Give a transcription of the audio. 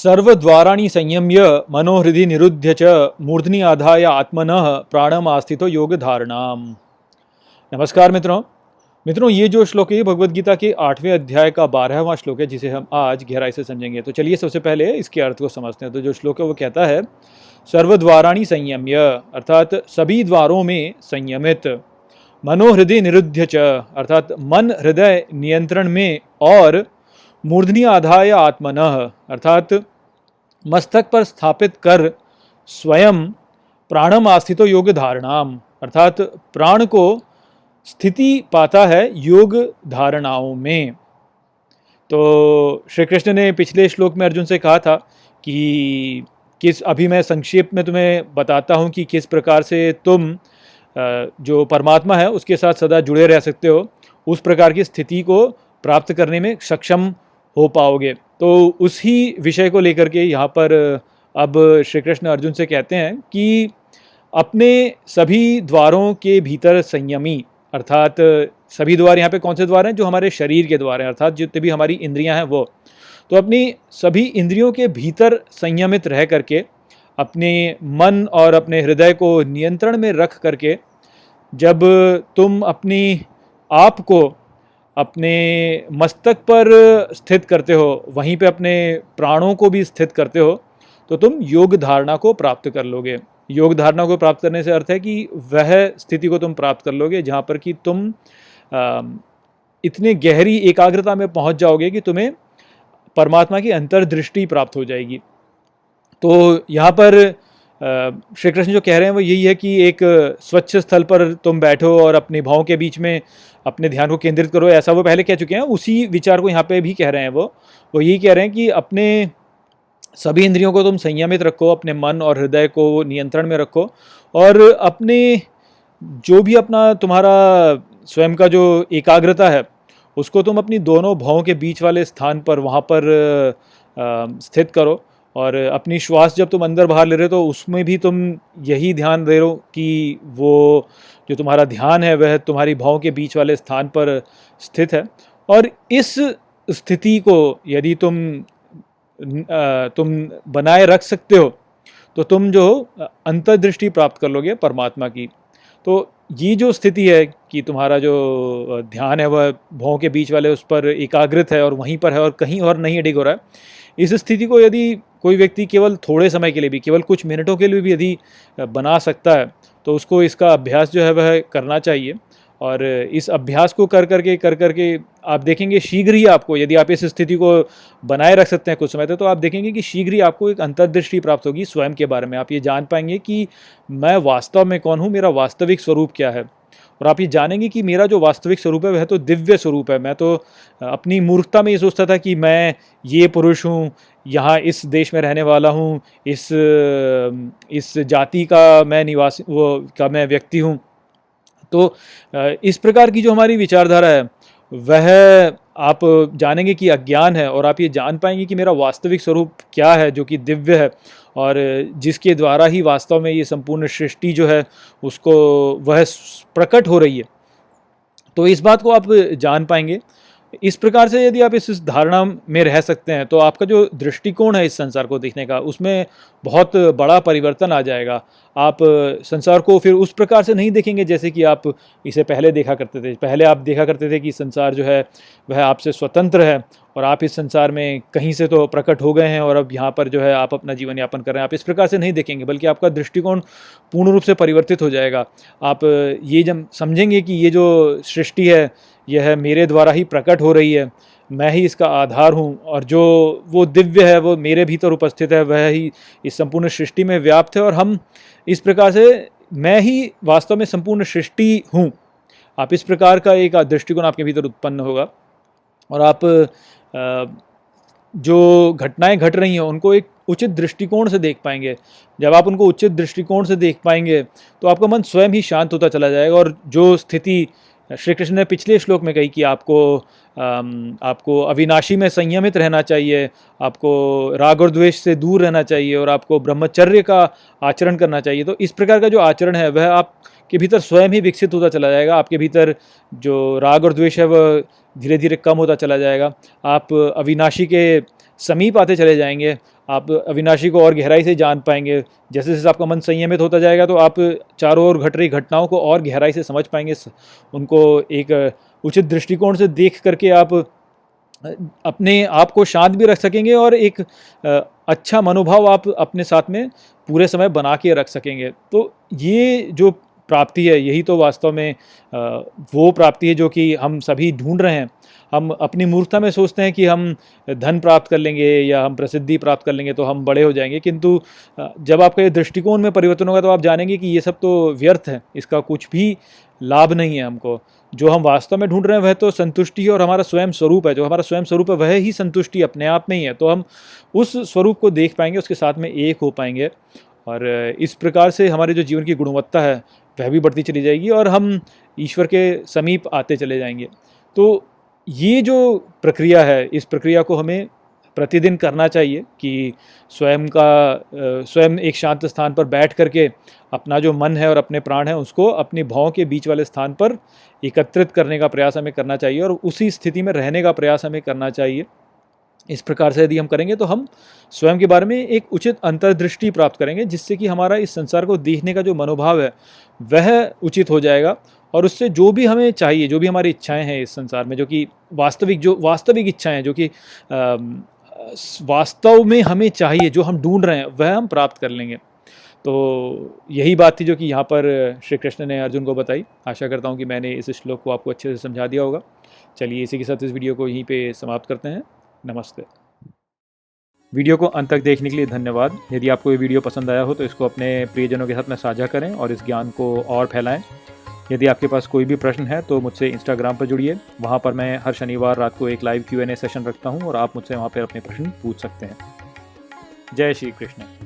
सर्वद्वाराणि संयम्य मनोहृदि निरुध्य च मूर्धनि आधाय आत्मनः प्राणम आस्थितो योग धारणाम। नमस्कार मित्रों, ये जो श्लोक है भगवद गीता के 8वें अध्याय का 12वां श्लोक है, जिसे हम आज गहराई से समझेंगे। तो चलिए सबसे पहले इसके अर्थ को समझते हैं। तो जो श्लोक है वो कहता है सर्वद्वाराणि संयम्य, अर्थात सभी द्वारों में संयमित, मनोहृदय निरुध्य च, अर्थात मन हृदय नियंत्रण में, और मूर्धनि आधाय आत्मनः, अर्थात मस्तक पर स्थापित कर स्वयं, प्राणम आस्थितो योग धारणाम, अर्थात प्राण को स्थिति पाता है योग धारणाओं में। तो श्री कृष्ण ने पिछले श्लोक में अर्जुन से कहा था कि अभी मैं संक्षेप में तुम्हें बताता हूँ कि किस प्रकार से तुम जो परमात्मा है उसके साथ सदा जुड़े रह सकते हो, उस प्रकार की स्थिति को प्राप्त करने में सक्षम हो पाओगे। तो उसी विषय को लेकर के यहाँ पर अब श्री कृष्ण अर्जुन से कहते हैं कि अपने सभी द्वारों के भीतर संयमी, अर्थात सभी द्वार यहाँ पे कौन से द्वार हैं? जो हमारे शरीर के द्वार हैं, अर्थात जितने भी हमारी इंद्रियां हैं वो। तो अपनी सभी इंद्रियों के भीतर संयमित रह करके अपने मन और अपने हृदय को नियंत्रण में रख करके जब तुम अपनी आप को अपने मस्तक पर स्थित करते हो, वहीं पे अपने प्राणों को भी स्थित करते हो, तो तुम योग धारणा को प्राप्त कर लोगे। योग धारणा को प्राप्त करने से अर्थ है कि वह स्थिति को तुम प्राप्त कर लोगे जहाँ पर कि तुम इतने गहरी एकाग्रता में पहुँच जाओगे कि तुम्हें परमात्मा की अंतर्दृष्टि प्राप्त हो जाएगी। तो यहाँ पर श्री कृष्ण जो कह रहे हैं वो यही है कि एक स्वच्छ स्थल पर तुम बैठो और अपने भावों के बीच में अपने ध्यान को केंद्रित करो। ऐसा वो पहले कह चुके हैं, उसी विचार को यहाँ पे भी कह रहे हैं। वो यही कह रहे हैं कि अपने सभी इंद्रियों को तुम संयमित रखो, अपने मन और हृदय को नियंत्रण में रखो, और अपने जो भी अपना तुम्हारा स्वयं का जो एकाग्रता है उसको तुम अपनी दोनों भावों के बीच वाले स्थान पर वहाँ पर स्थित करो। और अपनी श्वास जब तुम अंदर बाहर ले रहे हो तो उसमें भी तुम यही ध्यान दे रहे हो कि वो जो तुम्हारा ध्यान है वह तुम्हारी भावों के बीच वाले स्थान पर स्थित है। और इस स्थिति को यदि तुम बनाए रख सकते हो तो तुम जो अंतर्दृष्टि प्राप्त कर लोगे परमात्मा की। तो ये जो स्थिति है कि तुम्हारा जो ध्यान है वह भावों के बीच वाले उस पर एकाग्रित है और वहीं पर है और कहीं और नहीं अडिग हो रहा है, इस स्थिति को यदि कोई व्यक्ति केवल थोड़े समय के लिए भी, केवल कुछ मिनटों के लिए भी यदि बना सकता है तो उसको इसका अभ्यास जो है वह करना चाहिए। और इस अभ्यास को कर करके आप देखेंगे शीघ्र ही आपको, यदि आप इस स्थिति को बनाए रख सकते हैं कुछ समय तक, तो आप देखेंगे कि शीघ्र ही आपको एक अंतर्दृष्टि प्राप्त होगी स्वयं के बारे में। आप ये जान पाएंगे कि मैं वास्तव में कौन हूँ, मेरा वास्तविक स्वरूप क्या है। और आप ये जानेंगे कि मेरा जो वास्तविक स्वरूप है वह तो दिव्य स्वरूप है। मैं तो अपनी मूर्खता में ये सोचता था कि मैं ये पुरुष हूँ, यहाँ इस देश में रहने वाला हूँ, इस जाति का मैं निवासी मैं व्यक्ति हूँ। तो इस प्रकार की जो हमारी विचारधारा है वह आप जानेंगे कि अज्ञान है, और आप ये जान पाएंगे कि मेरा वास्तविक स्वरूप क्या है जो कि दिव्य है, और जिसके द्वारा ही वास्तव में ये संपूर्ण सृष्टि जो है उसको वह प्रकट हो रही है। तो इस बात को आप जान पाएंगे। इस प्रकार से यदि आप इस धारणा में रह सकते हैं तो आपका जो दृष्टिकोण है इस संसार को देखने का, उसमें बहुत बड़ा परिवर्तन आ जाएगा। आप संसार को फिर उस प्रकार से नहीं देखेंगे जैसे कि आप इसे पहले देखा करते थे। पहले आप देखा करते थे कि संसार जो है वह आपसे स्वतंत्र है और आप इस संसार में कहीं से तो प्रकट हो गए हैं और अब यहाँ पर जो है आप अपना जीवन यापन कर रहे हैं। आप इस प्रकार से नहीं देखेंगे, बल्कि आपका दृष्टिकोण पूर्ण रूप से परिवर्तित हो जाएगा। आप ये जब समझेंगे कि ये जो सृष्टि है यह मेरे द्वारा ही प्रकट हो रही है, मैं ही इसका आधार हूँ, और जो वो दिव्य है वो मेरे भीतर उपस्थित है, वह ही इस संपूर्ण सृष्टि में व्याप्त है, और हम इस प्रकार से मैं ही वास्तव में संपूर्ण सृष्टि हूँ। आप इस प्रकार का एक दृष्टिकोण आपके भीतर उत्पन्न होगा, और आप जो घटनाएं घट रही हैं उनको एक उचित दृष्टिकोण से देख पाएंगे। जब आप उनको उचित दृष्टिकोण से देख पाएंगे तो आपका मन स्वयं ही शांत होता चला जाएगा। और जो स्थिति श्री कृष्ण ने पिछले श्लोक में कही कि आपको अविनाशी में संयमित रहना चाहिए, आपको राग और द्वेष से दूर रहना चाहिए, और आपको ब्रह्मचर्य का आचरण करना चाहिए, तो इस प्रकार का जो आचरण है वह आपके भीतर स्वयं ही विकसित होता चला जाएगा। आपके भीतर जो राग और द्वेष है वह धीरे धीरे कम होता चला जाएगा। आप अविनाशी के समीप आते चले जाएंगे, आप अविनाशी को और गहराई से जान पाएंगे। जैसे जैसे आपका मन संयमित होता जाएगा तो आप चारों ओर घट रही घटनाओं को और गहराई से समझ पाएंगे, उनको एक उचित दृष्टिकोण से देख करके आप अपने आप को शांत भी रख सकेंगे और एक अच्छा मनोभाव आप अपने साथ में पूरे समय बना के रख सकेंगे। तो ये जो प्राप्ति है, यही तो वास्तव में वो प्राप्ति है जो कि हम सभी ढूंढ रहे हैं। हम अपनी मूर्खता में सोचते हैं कि हम धन प्राप्त कर लेंगे या हम प्रसिद्धि प्राप्त कर लेंगे तो हम बड़े हो जाएंगे, किंतु जब आपका ये दृष्टिकोण में परिवर्तन होगा तो आप जानेंगे कि ये सब तो व्यर्थ है, इसका कुछ भी लाभ नहीं है हमको। जो हम वास्तव में ढूंढ रहे हैं वह तो संतुष्टि है और हमारा स्वयं स्वरूप है। जो हमारा स्वयं स्वरूप है वह ही संतुष्टि अपने आप में ही है। तो हम उस स्वरूप को देख पाएंगे, उसके साथ में एक हो पाएंगे और इस प्रकार से हमारे जो जीवन की गुणवत्ता है वह भी बढ़ती चली जाएगी और हम ईश्वर के समीप आते चले जाएंगे। तो ये जो प्रक्रिया है, इस प्रक्रिया को हमें प्रतिदिन करना चाहिए कि स्वयं एक शांत स्थान पर बैठ करके अपना जो मन है और अपने प्राण है उसको अपनी भौं के बीच वाले स्थान पर एकत्रित करने का प्रयास हमें करना चाहिए और उसी स्थिति में रहने का प्रयास हमें करना चाहिए। इस प्रकार से यदि हम करेंगे तो हम स्वयं के बारे में एक उचित अंतर्दृष्टि प्राप्त करेंगे, जिससे कि हमारा इस संसार को देखने का जो मनोभाव है वह उचित हो जाएगा और उससे जो भी हमें चाहिए, जो भी हमारी इच्छाएं हैं इस संसार में, जो कि वास्तविक इच्छाएं हैं, जो कि वास्तव में हमें चाहिए, जो हम ढूंढ रहे हैं, वह हम प्राप्त कर लेंगे। तो यही बात थी जो कि यहाँ पर श्री कृष्ण ने अर्जुन को बताई। आशा करता हूँ कि मैंने इस श्लोक को आपको अच्छे से समझा दिया होगा। चलिए इसी के साथ इस वीडियो को यहीं पे समाप्त करते हैं। नमस्ते। वीडियो को अंत तक देखने के लिए धन्यवाद। यदि आपको ये वीडियो पसंद आया हो तो इसको अपने प्रियजनों के साथ में साझा करें और इस ज्ञान को और फैलाएं। यदि आपके पास कोई भी प्रश्न है तो मुझसे इंस्टाग्राम पर जुड़िए। वहाँ पर मैं हर शनिवार रात को एक लाइव Q&A सेशन रखता हूँ और आप मुझसे वहाँ पर अपने प्रश्न पूछ सकते हैं। जय श्री कृष्ण।